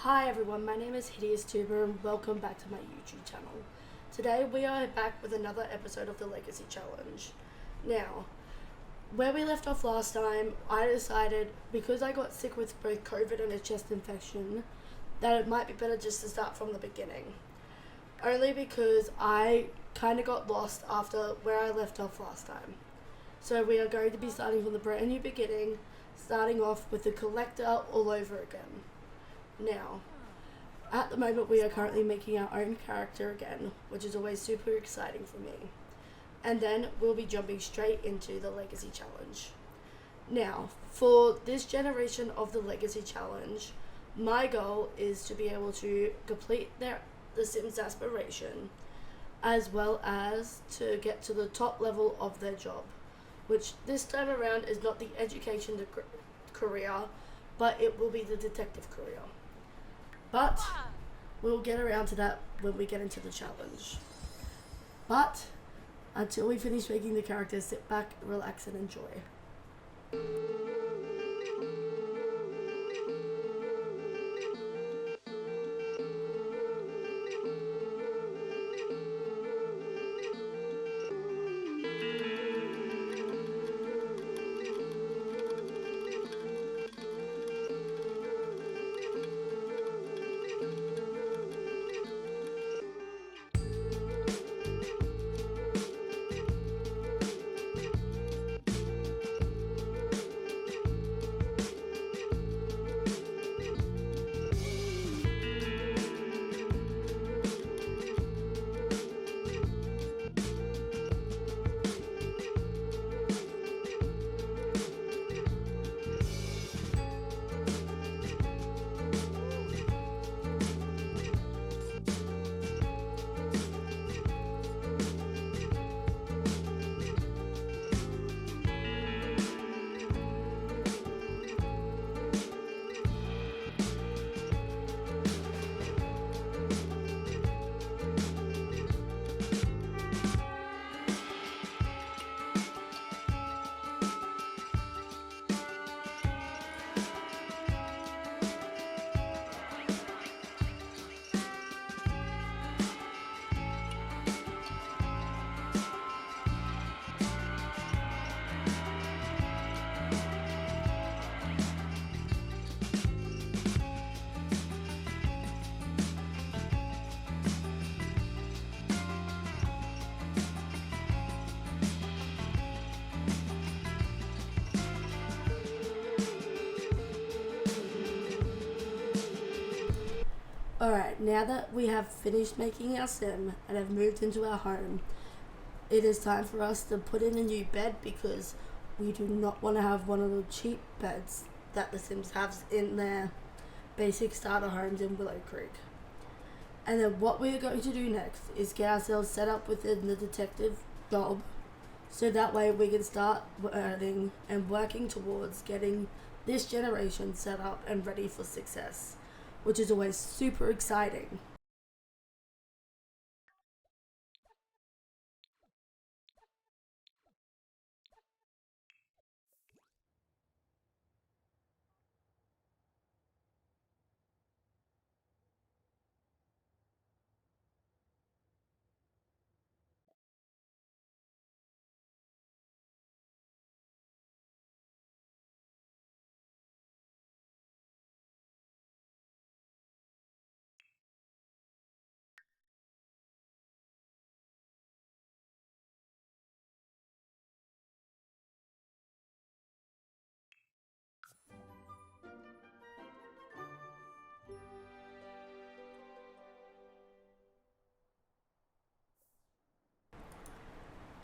Hi everyone, my name is HideousTuber and welcome back to my YouTube channel. Today we are back with another episode of the Legacy Challenge. Now, where we left off last time, I decided, because I got sick with both COVID and a chest infection, that it might be better just to start from the beginning. Only because I kind of got lost after where I left off last time. So we are going to be starting from the brand new beginning, starting off with the collector all over again. Now, at the moment we are currently making our own character again, which is always super exciting for me. And then we'll be jumping straight into the Legacy Challenge. Now, for this generation of the Legacy Challenge, my goal is to be able to complete the Sims aspiration, as well as to get to the top level of their job, which this time around is not the education career, but it will be the detective career. But we'll get around to that when we get into the challenge. But until we finish making the characters, sit back, relax, and enjoy. Alright, now that we have finished making our sim and have moved into our home, it is time for us to put in a new bed because we do not want to have one of the cheap beds that the Sims have in their basic starter homes in Willow Creek. And then what we're going to do next is get ourselves set up within the detective job, so that way we can start earning and working towards getting this generation set up and ready for success, which is always super exciting.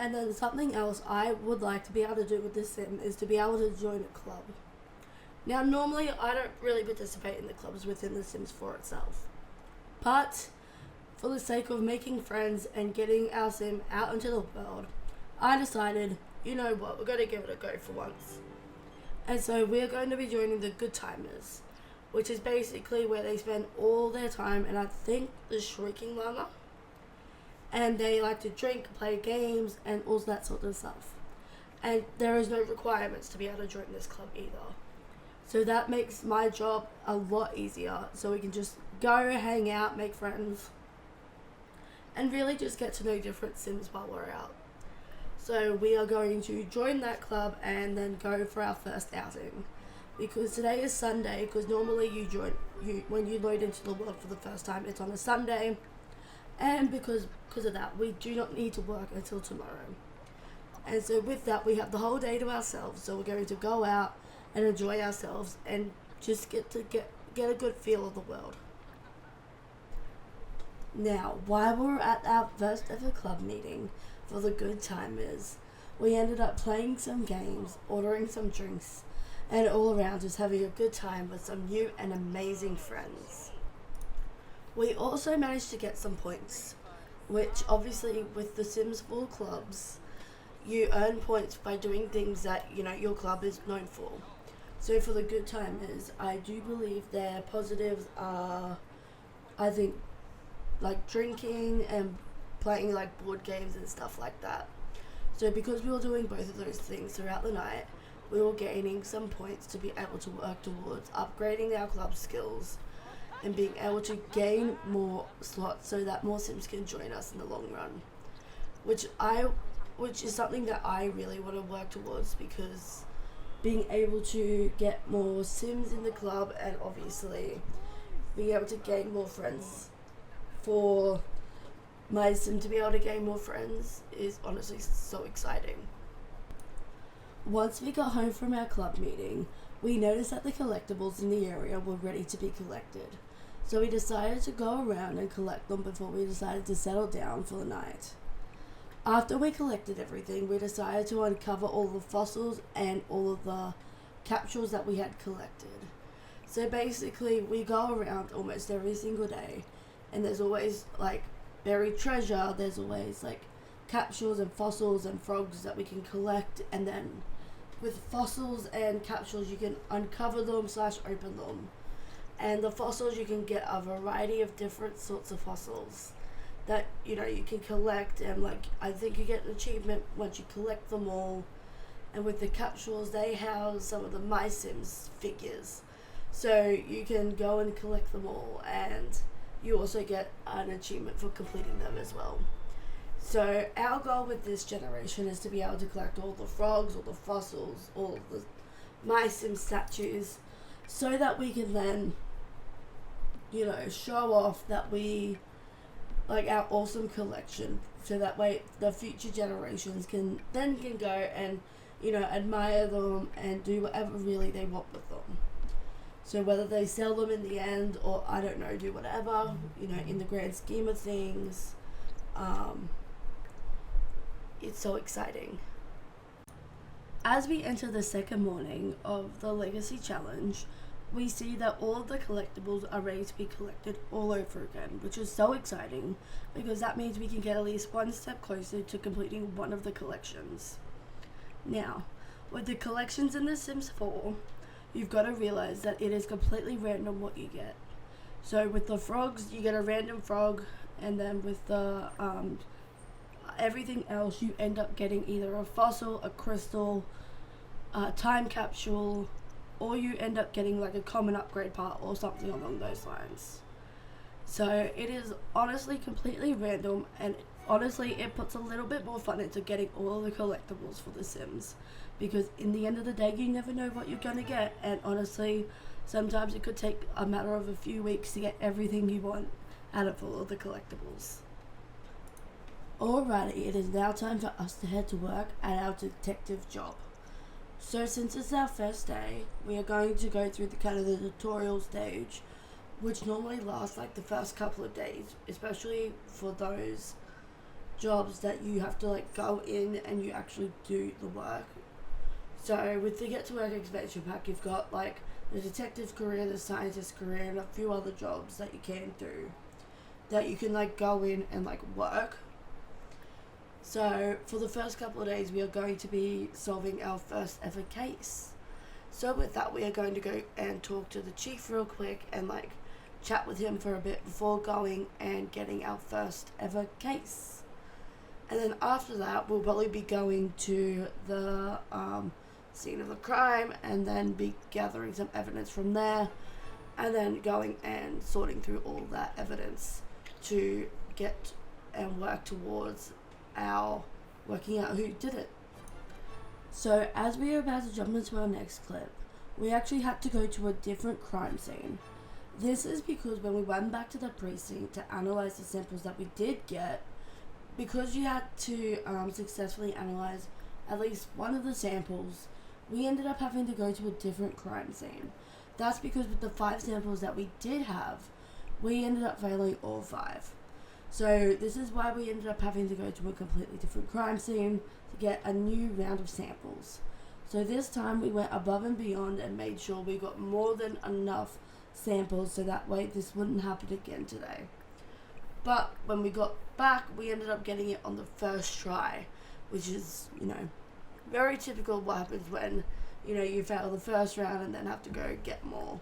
And then something else I would like to be able to do with this sim is to be able to join a club. Now, normally I don't really participate in the clubs within The Sims 4 itself, but for the sake of making friends and getting our sim out into the world, I decided, you know what, we're going to give it a go for once. And so we're going to be joining the Good Timers, which is basically where they spend all their time, and I think the Shrieking Llama, and they like to drink, play games, and all that sort of stuff. And there is no requirements to be able to join this club either. So that makes my job a lot easier. So we can just go, hang out, make friends, and really just get to know different Sims while we're out. So we are going to join that club and then go for our first outing. Because today is Sunday, because normally when you load into the world for the first time, it's on a Sunday. And because of that, we do not need to work until tomorrow. And so with that, we have the whole day to ourselves. So we're going to go out and enjoy ourselves and just get a good feel of the world. Now, while we were at our first ever club meeting for the Good Timers, we ended up playing some games, ordering some drinks, and all around just having a good time with some new and amazing friends. We also managed to get some points, which obviously with the Sims 4 clubs, you earn points by doing things that, your club is known for. So for the Good Timers, I do believe their positives are, I think, like drinking and playing like board games and stuff like that. So because we were doing both of those things throughout the night, we were gaining some points to be able to work towards upgrading our club skills and being able to gain more slots so that more Sims can join us in the long run. Which is something that I really want to work towards, because being able to get more Sims in the club and obviously being able to gain more friends for my Sim to be able to gain more friends is honestly so exciting. Once we got home from our club meeting, we noticed that the collectibles in the area were ready to be collected. So we decided to go around and collect them before we decided to settle down for the night. After we collected everything, we decided to uncover all the fossils and all of the capsules that we had collected. So basically, we go around almost every single day, and there's always like buried treasure, there's always like capsules and fossils and frogs that we can collect, and then with fossils and capsules you can uncover them / open them. And the fossils, you can get a variety of different sorts of fossils that you can collect, and like I think you get an achievement once you collect them all. And with the capsules, they house some of the My Sims figures, so you can go and collect them all, and you also get an achievement for completing them as well. So our goal with this generation is to be able to collect all the frogs, all the fossils, all of the My Sim statues, so that we can then show off that we like our awesome collection, so that way the future generations can go and admire them and do whatever really they want with them. So whether they sell them in the end, or I don't know, do whatever, in the grand scheme of things, it's so exciting. As we enter the second morning of the Legacy Challenge, we see that all of the collectibles are ready to be collected all over again, which is so exciting, because that means we can get at least one step closer to completing one of the collections. Now, with the collections in The Sims 4, you've got to realize that it is completely random what you get. So with the frogs, you get a random frog, and then with the everything else, you end up getting either a fossil, a crystal, a time capsule, or you end up getting like a common upgrade part or something along those lines. So it is honestly completely random, and honestly it puts a little bit more fun into getting all the collectibles for The Sims, because in the end of the day you never know what you're gonna get, and honestly sometimes it could take a matter of a few weeks to get everything you want out of all of the collectibles. Alrighty, it is now time for us to head to work at our detective job. So since it's our first day, we are going to go through the tutorial stage, which normally lasts like the first couple of days, especially for those jobs that you have to like go in and you actually do the work. So with the Get to Work expansion pack, you've got like the detective career, the scientist career, and a few other jobs that you can do, that you can like go in and like work. So for the first couple of days, we are going to be solving our first ever case. So with that, we are going to go and talk to the chief real quick and like chat with him for a bit before going and getting our first ever case. And then after that, we'll probably be going to the scene of the crime and then be gathering some evidence from there, and then going and sorting through all that evidence to get and work towards our working out who did it. So as we are about to jump into our next clip, we actually had to go to a different crime scene. This is because when we went back to the precinct to analyze the samples that we did get, because you had to successfully analyze at least one of the samples, we ended up having to go to a different crime scene. That's because with the 5 samples that we did have, we ended up failing all 5. So this is why we ended up having to go to a completely different crime scene to get a new round of samples. So this time we went above and beyond and made sure we got more than enough samples so that way this wouldn't happen again today. But when we got back, we ended up getting it on the first try, which is, very typical of what happens when, you fail the first round and then have to go get more.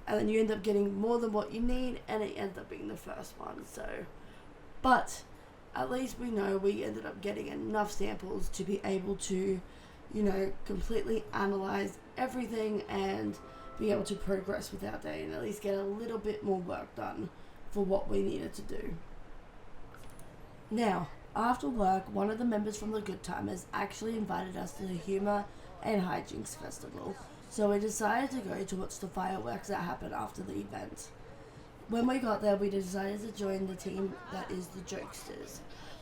And then you end up getting more than what you need, and it ends up being the first one. But at least we know we ended up getting enough samples to be able to, completely analyze everything and be able to progress with our day and at least get a little bit more work done for what we needed to do. Now, after work, one of the members from the Good Timers actually invited us to the Humour and Hijinks Festival, so we decided to go to watch the fireworks that happened after the event. When we got there, we decided to join the team that is the Jokesters,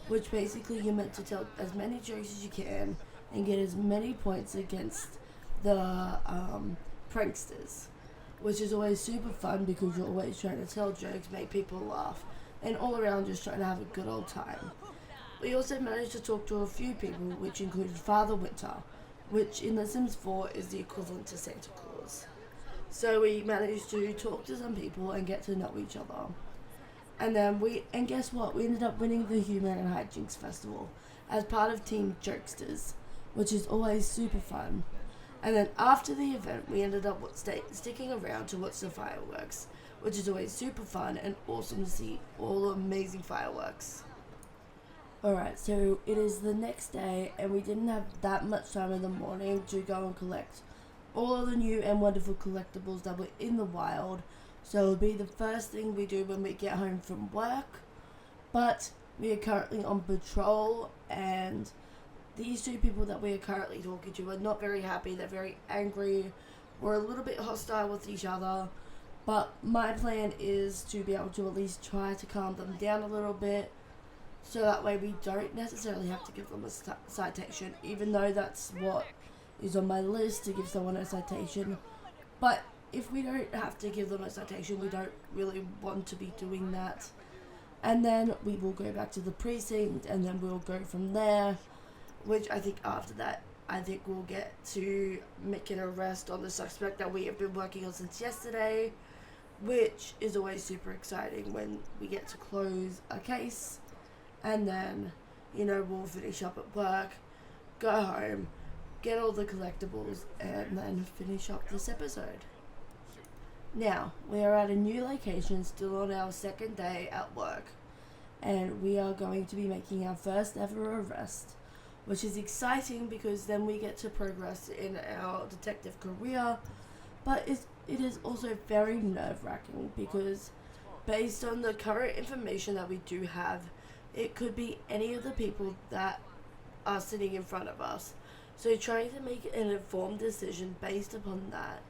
which basically you're meant to tell as many jokes as you can and get as many points against the pranksters, which is always super fun because you're always trying to tell jokes, make people laugh, and all around just trying to have a good old time. We also managed to talk to a few people, which included Father Winter, which in The Sims 4 is the equivalent to Santa Claus. So we managed to talk to some people and get to know each other. And guess what? We ended up winning the Humour and Hijinks Festival as part of Team Jokesters, which is always super fun. And then after the event, we ended up sticking around to watch the fireworks, which is always super fun and awesome to see all the amazing fireworks. Alright, so it is the next day, and we didn't have that much time in the morning to go and collect all of the new and wonderful collectibles that were in the wild, so it'll be the first thing we do when we get home from work. But we are currently on patrol, and these 2 people that we are currently talking to are not very happy. They're very angry. We're a little bit hostile with each other, but my plan is to be able to at least try to calm them down a little bit, so that way we don't necessarily have to give them a citation, even though that's what is on my list, to give someone a citation. But if we don't have to give them a citation, we don't really want to be doing that. And then we will go back to the precinct, and then we'll go from there, which I think after that, we'll get to make an arrest on the suspect that we have been working on since yesterday, which is always super exciting when we get to close a case. And then, we'll finish up at work, go home, get all the collectibles, and then finish up this episode. Now, we are at a new location, still on our second day at work, and we are going to be making our first ever arrest, which is exciting because then we get to progress in our detective career, but it is also very nerve-wracking because based on the current information that we do have, it could be any of the people that are sitting in front of us. So trying to make an informed decision based upon that,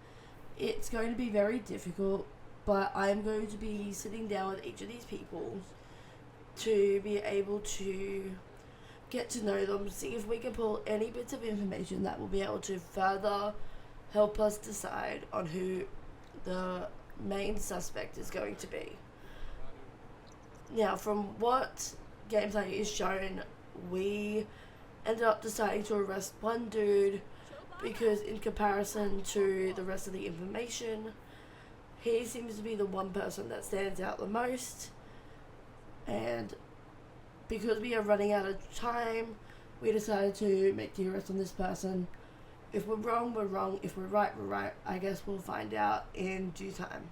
it's going to be very difficult, but I'm going to be sitting down with each of these people to be able to get to know them, see if we can pull any bits of information that will be able to further help us decide on who the main suspect is going to be. Now, from what gameplay is shown, we ended up deciding to arrest one dude because in comparison to the rest of the information, he seems to be the one person that stands out the most. And because we are running out of time, we decided to make the arrest on this person. If we're wrong, we're wrong. If we're right, we're right. I guess we'll find out in due time.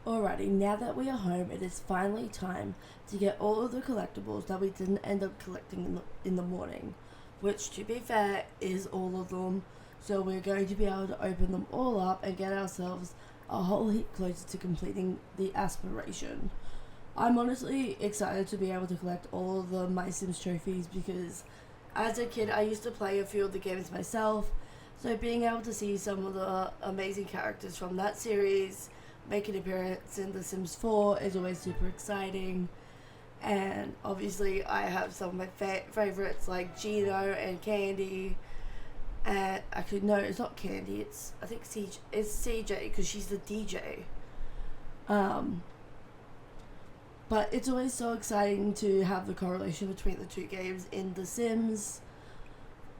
Alrighty, now that we are home, it is finally time to get all of the collectibles that we didn't end up collecting in the morning, which, to be fair, is all of them. So we're going to be able to open them all up and get ourselves a whole heap closer to completing the aspiration. I'm honestly excited to be able to collect all of the My Sims trophies because as a kid I used to play a few of the games myself, so being able to see some of the amazing characters from that series make an appearance in The Sims 4 is always super exciting. And obviously I have some of my favorites like Gino and Candy. And actually no, it's not Candy, I think it's CJ because she's the DJ. But it's always so exciting to have the correlation between the two games in The Sims.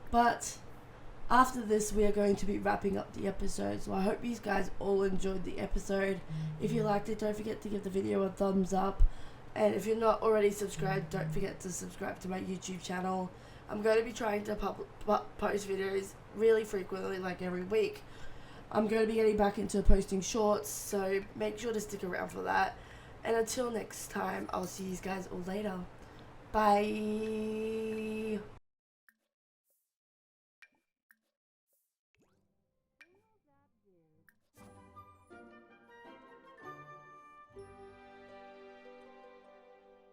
But after this, we are going to be wrapping up the episode. So I hope you guys all enjoyed the episode. If you liked it, don't forget to give the video a thumbs up. And if you're not already subscribed, don't forget to subscribe to my YouTube channel. I'm going to be trying to post videos really frequently, like every week. I'm going to be getting back into posting shorts, so make sure to stick around for that. And until next time, I'll see you guys all later. Bye.